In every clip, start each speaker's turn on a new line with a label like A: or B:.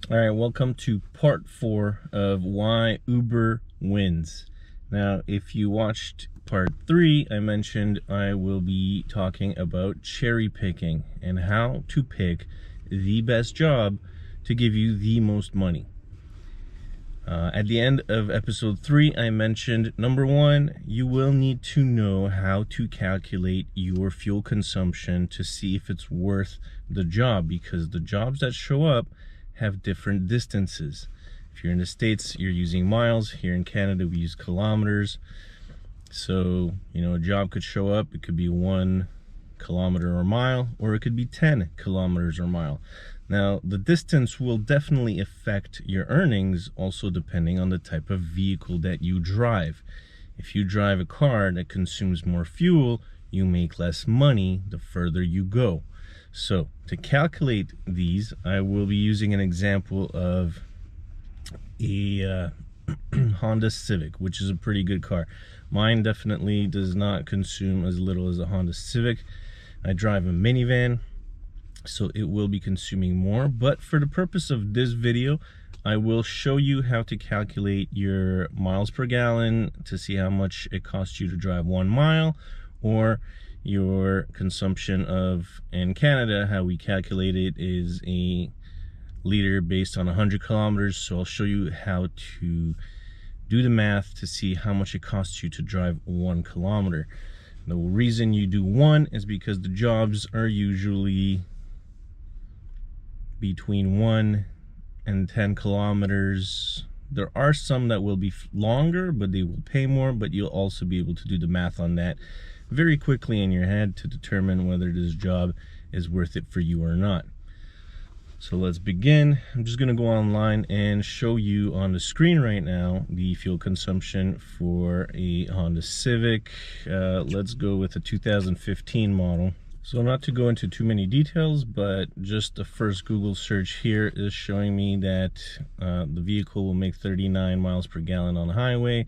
A: All right, welcome to part 4 of why Uber wins. Now, if you watched part 3, I mentioned I will be talking about cherry picking and how to pick the best job to give you the most money. At the end of episode 3, I mentioned number 1, you will need to know how to calculate your fuel consumption to see if it's worth the job, because the jobs that show up have different distances. If you're in the States, you're using miles. Here in Canada, we use kilometers. So, a job could show up. It could be 1 kilometer or mile, or it could be 10 kilometers or mile. Now, the distance will definitely affect your earnings, also depending on the type of vehicle that you drive. If you drive a car that consumes more fuel, you make less money the further you go. So to calculate these, I will be using an example of a Honda Civic, which is a pretty good car. Mine definitely does not consume as little as a Honda Civic. I drive a minivan, so it will be consuming more. But for the purpose of this video, I will show you how to calculate your miles per gallon to see how much it costs you to drive 1 mile, or your consumption of, in Canada, how we calculate it is a liter based on 100 kilometers. So I'll show you how to do the math to see how much it costs you to drive 1 kilometer. The reason you do 1 is because the jobs are usually between 1 and 10 kilometers. There are some that will be longer, but they will pay more, but you'll also be able to do the math on that very quickly in your head to determine whether this job is worth it for you or not. So let's begin. I'm just going to go online and show you on the screen right now the fuel consumption for a Honda Civic. Let's go with a 2015 model. So not to go into too many details, but just the first Google search here is showing me that the vehicle will make 39 miles per gallon on the highway,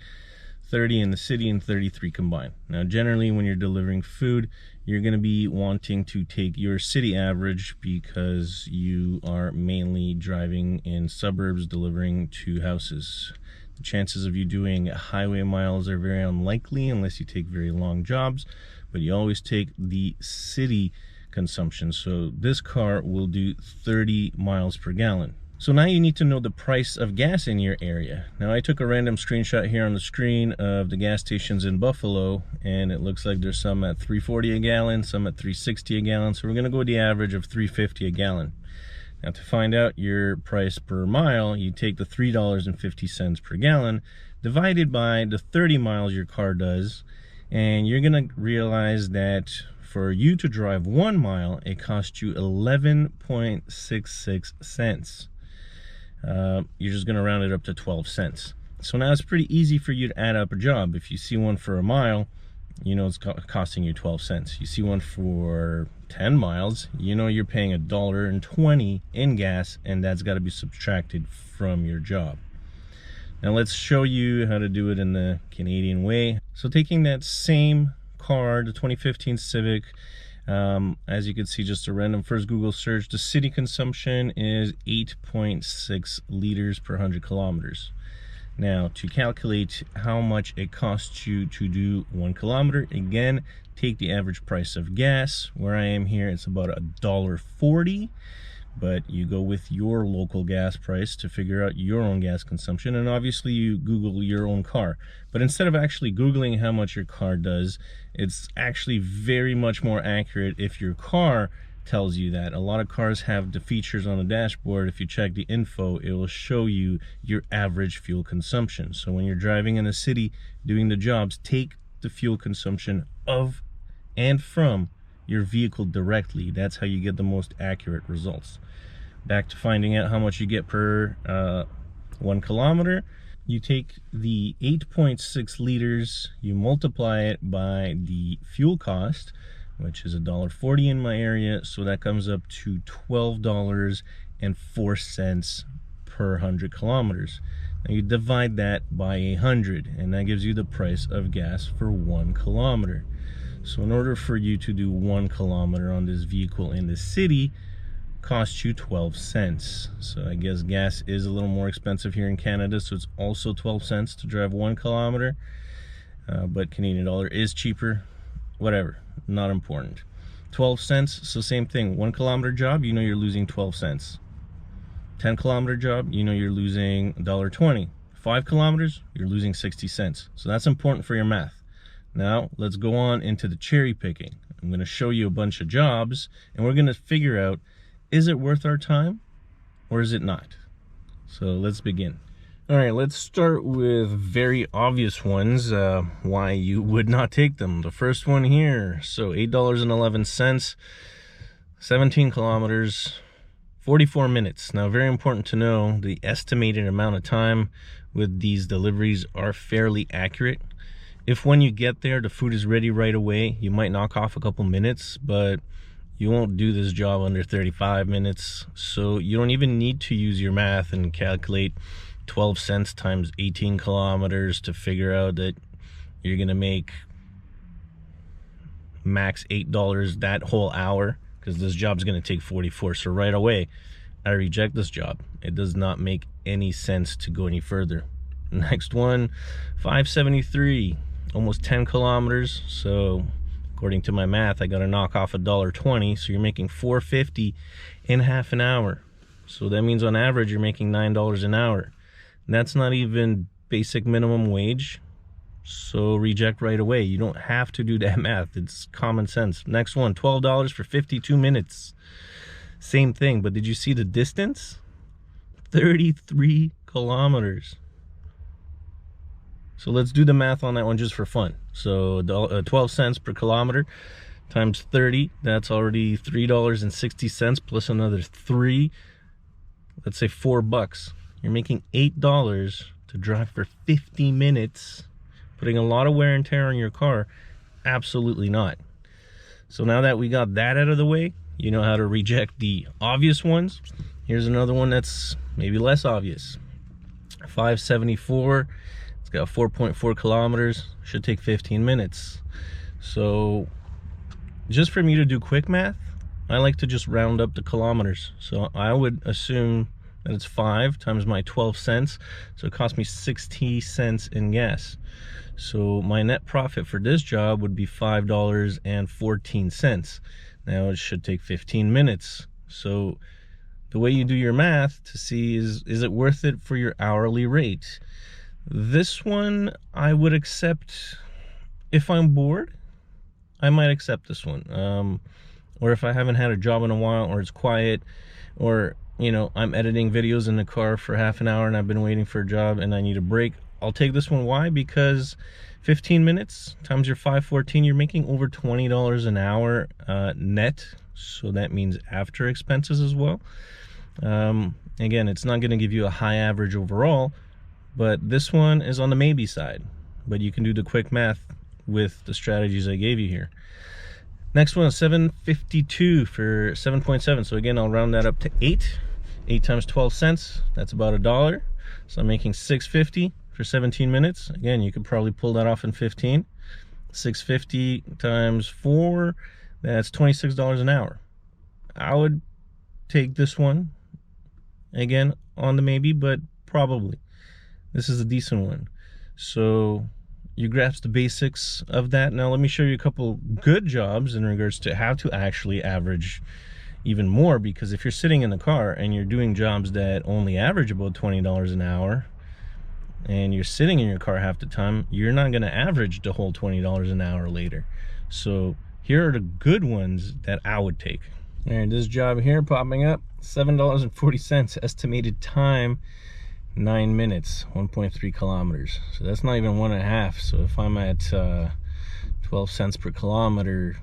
A: 30 in the city, and 33 combined. Now, generally, when you're delivering food, you're going to be wanting to take your city average because you are mainly driving in suburbs delivering to houses. The chances of you doing highway miles are very unlikely unless you take very long jobs, but you always take the city consumption. So this car will do 30 miles per gallon. So now you need to know the price of gas in your area. Now, I took a random screenshot here on the screen of the gas stations in Buffalo, and it looks like there's some at $3.40 a gallon, some at $3.60 a gallon. So we're gonna go with the average of $3.50 a gallon. Now, to find out your price per mile, you take the $3.50 per gallon divided by the 30 miles your car does, and you're gonna realize that for you to drive 1 mile, it costs you 11.66 cents. You're just going to round it up to 12 cents. So now it's pretty easy for you to add up a job. If you see one for a mile, you know it's costing you 12 cents. You see one for 10 miles, you know you're paying $1.20 in gas, and that's got to be subtracted from your job. Now let's show you how to do it in the Canadian way. So taking that same car, the 2015 Civic, as you can see, just a random first Google search, the city consumption is 8.6 liters per 100 kilometers. Now, to calculate how much it costs you to do 1 kilometer, again, take the average price of gas. Where I am here, it's about $1.40, but you go with your local gas price to figure out your own gas consumption, and obviously you Google your own car. But instead of actually Googling how much your car does, it's actually very much more accurate if your car tells you that. A lot of cars have the features on the dashboard. If you check the info, it will show you your average fuel consumption. So when you're driving in a city doing the jobs, take the fuel consumption of and from your vehicle directly. That's how you get the most accurate results. Back to finding out how much you get per 1 kilometer. You take the 8.6 liters, you multiply it by the fuel cost, which is $1.40 in my area, so that comes up to $12.04 per 100 kilometers. Now you divide that by 100, and that gives you the price of gas for 1 kilometer. So in order for you to do 1 kilometer on this vehicle in the city, costs you 12 cents. So I guess gas is a little more expensive here in Canada, so it's also 12 cents to drive 1 kilometer. But Canadian dollar is cheaper. Whatever, not important. 12 cents, so same thing. 1 kilometer job, you know you're losing 12 cents. 10 kilometer job, you know you're losing $1.20. 5 kilometers, you're losing 60 cents. So that's important for your math. Now, let's go on into the cherry picking. I'm going to show you a bunch of jobs, and we're going to figure out, is it worth our time or is it not? So let's begin. All right, let's start with very obvious ones, why you would not take them. The first one here, so $8.11, 17 kilometers, 44 minutes. Now, very important to know, the estimated amount of time with these deliveries are fairly accurate. If when you get there, the food is ready right away, you might knock off a couple minutes, but you won't do this job under 35 minutes. So you don't even need to use your math and calculate 12 cents times 18 kilometers to figure out that you're gonna make max $8 that whole hour, because this job's gonna take 44. So right away, I reject this job. It does not make any sense to go any further. Next one, 573, almost 10 kilometers. So according to my math, I gotta knock off $1.20. So you're making $4.50 in half an hour. So that means on average, you're making $9 an hour. That's not even basic minimum wage. So reject right away. You don't have to do that math. It's common sense. Next one, $12 for 52 minutes. Same thing, but did you see the distance? 33 kilometers. So let's do the math on that one just for fun. So 12 cents per kilometer times 30, that's already $3.60 plus another 3. Let's say $4. You're making $8 to drive for 50 minutes, putting a lot of wear and tear on your car. Absolutely not. So now that we got that out of the way, you know how to reject the obvious ones. Here's another one that's maybe less obvious. 574, it's got 4.4 kilometers, should take 15 minutes. So just for me to do quick math, I like to just round up the kilometers. So I would assume that it's 5 times my 12 cents. So it cost me 60 cents in gas. So my net profit for this job would be $5.14. Now it should take 15 minutes. So the way you do your math to see is it worth it for your hourly rate? This one I would accept if I'm bored. I might accept this one. Or if I haven't had a job in a while, or it's quiet, or you know, I'm editing videos in the car for half an hour and I've been waiting for a job and I need a break, I'll take this one. Why? Because 15 minutes times your 514, you're making over $20 an hour net. So that means after expenses as well. Again, it's not going to give you a high average overall, but this one is on the maybe side. But you can do the quick math with the strategies I gave you here. Next one is 752 for 7.7. So again, I'll round that up to 8. 8 times 12 cents, that's about $1. So I'm making $6.50 for 17 minutes. Again, you could probably pull that off in 15. $6.50 times 4, that's $26 an hour. I would take this one. Again, on the maybe, but probably. This is a decent one. So you grasp the basics of that. Now let me show you a couple good jobs in regards to how to actually average even more, because if you're sitting in the car and you're doing jobs that only average about $20 an hour and you're sitting in your car half the time, you're not going to average the whole $20 an hour later. So here are the good ones that I would take. All right, this job here popping up, $7.40, estimated time 9 minutes, 1.3 kilometers. So that's not even 1.5. So if I'm at 12 cents per kilometer,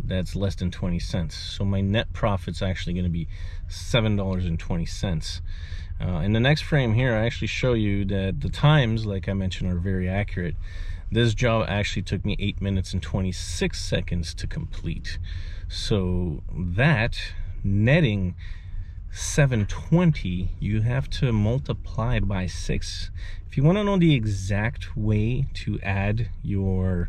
A: that's less than 20 cents. So my net profit's actually going to be $7.20. In the next frame here, I actually show you that the times, like I mentioned, are very accurate. This job actually took me 8 minutes and 26 seconds to complete. So that netting $7.20, you have to multiply by 6. If you want to know the exact way to add your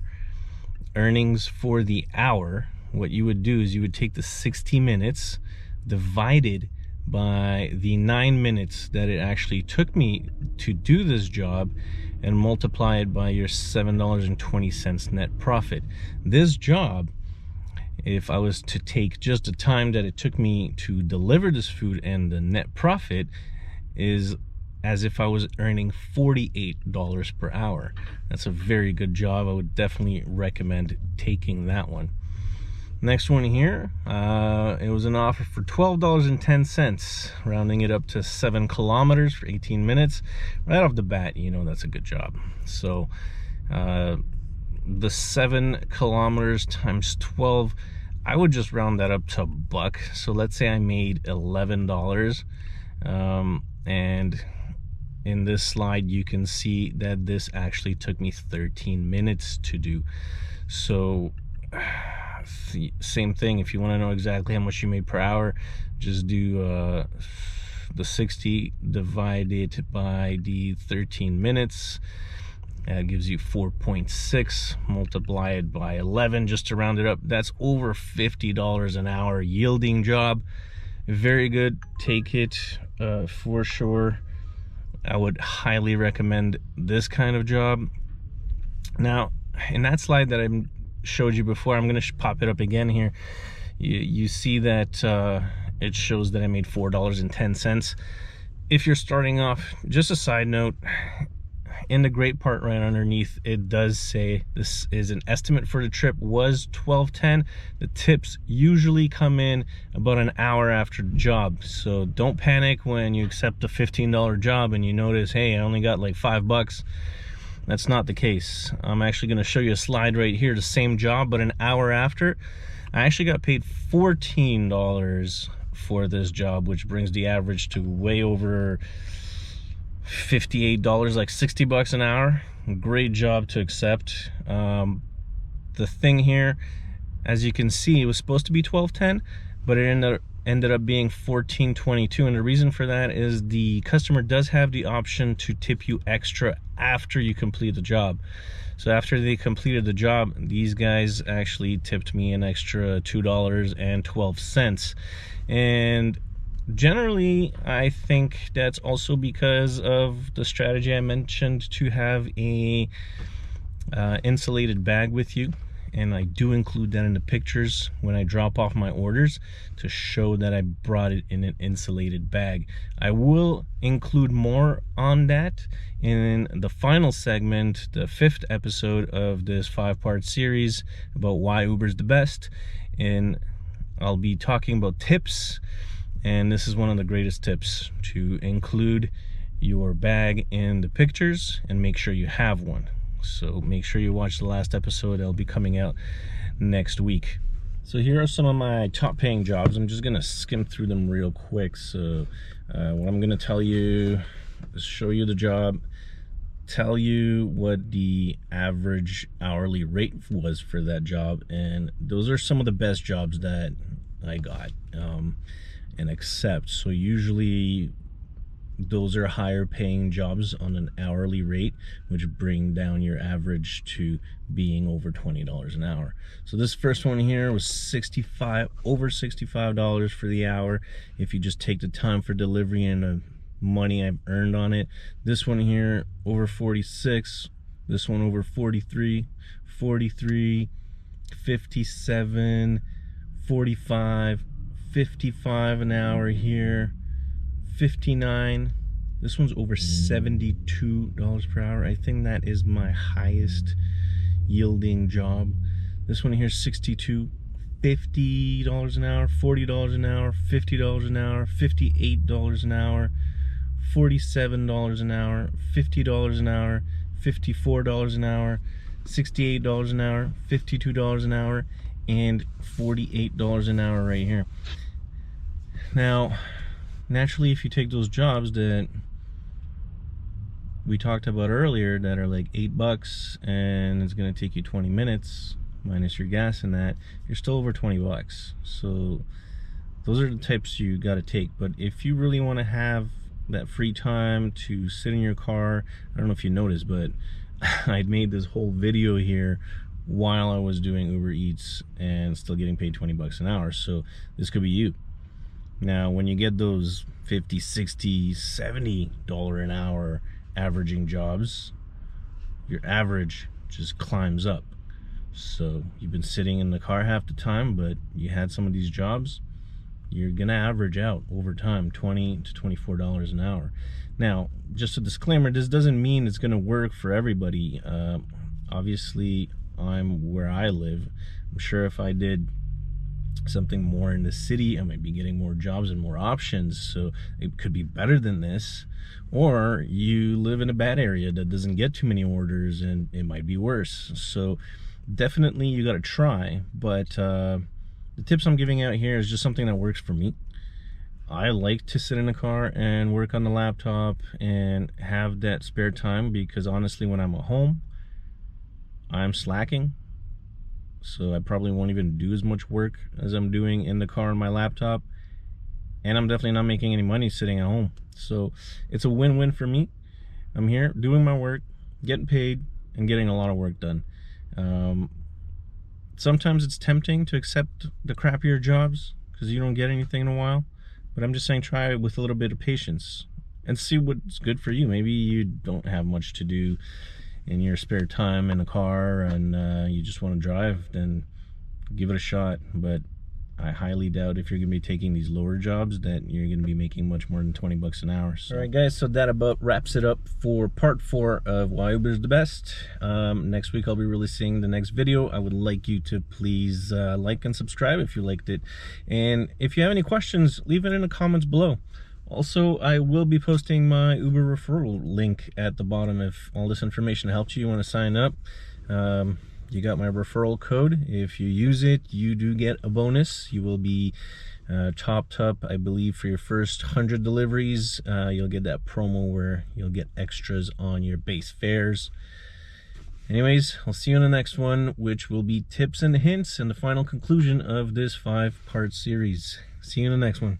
A: earnings for the hour, what you would do is you would take the 60 minutes divided by the 9 minutes that it actually took me to do this job, and multiply it by your $7.20 net profit. This job, if I was to take just the time that it took me to deliver this food and the net profit, is as if I was earning $48 per hour. That's a very good job. I would definitely recommend taking that one. Next one here, it was an offer for $12.10, rounding it up to 7 kilometers for 18 minutes. Right off the bat, you know that's a good job. So the 7 kilometers times 12, I would just round that up to $1. So let's say I made $11. And in this slide, you can see that this actually took me 13 minutes to do. So same thing, if you want to know exactly how much you made per hour, just do the 60 divided by the 13 minutes. That gives you 4.6. Multiply it by 11 just to round it up. That's over $50 an hour yielding job. Very good. Take it for sure. I would highly recommend this kind of job. Now, in that slide that I showed you before, I'm going to pop it up again here. You see that it shows that I made $4.10. If you're starting off, just a side note, in the great part right underneath, it does say this is an estimate for the trip was $12.10. The tips usually come in about an hour after the job, so don't panic when you accept a $15 job and you notice, hey, I only got like $5. That's not the case. I'm actually going to show you a slide right here, the same job, but an hour after. I actually got paid $14 for this job, which brings the average to way over $58, like $60 an hour. Great job to accept. The thing here, as you can see, it was supposed to be $12.10, but it ended up being $14.22, and the reason for that is the customer does have the option to tip you extra after you complete the job. So after they completed the job, these guys actually tipped me an extra $2.12, and generally I think that's also because of the strategy I mentioned to have a insulated bag with you. And I do include that in the pictures when I drop off my orders to show that I brought it in an insulated bag. I will include more on that in the final segment, the 5th episode of this 5-part series about why Uber's the best. And I'll be talking about tips, and this is one of the greatest tips, to include your bag in the pictures and make sure you have one. So make sure you watch the last episode. It'll be coming out next week. So here are some of my top paying jobs. I'm just gonna skim through them real quick. So what I'm gonna tell you is show you the job, tell you what the average hourly rate was for that job, and those are some of the best jobs that I got and accept. So usually those are higher paying jobs on an hourly rate, which bring down your average to being over $20 an hour. So this first one here was over $65 for the hour if you just take the time for delivery and the money I've earned on it. This one here over 46, this one over 43, 43, 57, 45, 55 an hour here, 59. This one's over $72 per hour. I think that is my highest yielding job. This one here, 62, $50 an hour, $40 an hour, $50 an hour, $58 an hour, $47 an hour, $50 an hour, $54 an hour, $68 an hour, $52 an hour, and $48 an hour right here. Now, naturally, if you take those jobs that we talked about earlier that are like $8 and it's going to take you 20 minutes minus your gas and that, you're still over 20 bucks. So those are the types you got to take. But if you really want to have that free time to sit in your car, I don't know if you noticed, but I made this whole video here while I was doing Uber Eats and still getting paid 20 bucks an hour. So this could be you. Now, when you get those $50, $60, $70 an hour averaging jobs, your average just climbs up. So you've been sitting in the car half the time, but you had some of these jobs, you're gonna average out over time $20 to $24 an hour. Now, just a disclaimer, this doesn't mean it's gonna work for everybody. Obviously, I'm where I live. I'm sure if I did something more in the city, I might be getting more jobs and more options, so it could be better than this. Or you live in a bad area that doesn't get too many orders and it might be worse. So definitely you got to try, but the tips I'm giving out here is just something that works for me. I like to sit in a car and work on the laptop and have that spare time, because honestly, when I'm at home, I'm slacking. So I probably won't even do as much work as I'm doing in the car on my laptop. And I'm definitely not making any money sitting at home. So it's a win-win for me. I'm here doing my work, getting paid, and getting a lot of work done. Sometimes it's tempting to accept the crappier jobs because you don't get anything in a while. But I'm just saying, try it with a little bit of patience and see what's good for you. Maybe you don't have much to do in your spare time in a car and you just want to drive, then give it a shot. But I highly doubt, if you're gonna be taking these lower jobs, that you're gonna be making much more than 20 bucks an hour. So. All right, guys, so that about wraps it up for part 4 of why Uber's the best. Next week I'll be releasing the next video. I would like you to please like and subscribe if you liked it, and if you have any questions, leave it in the comments below. Also, I will be posting my Uber referral link at the bottom. If all this information helps you want to sign up, you got my referral code. If you use it, you do get a bonus. You will be topped up, I believe, for your first 100 deliveries. You'll get that promo where you'll get extras on your base fares. Anyways, I'll see you in the next one, which will be tips and hints and the final conclusion of this 5-part series. See you in the next one.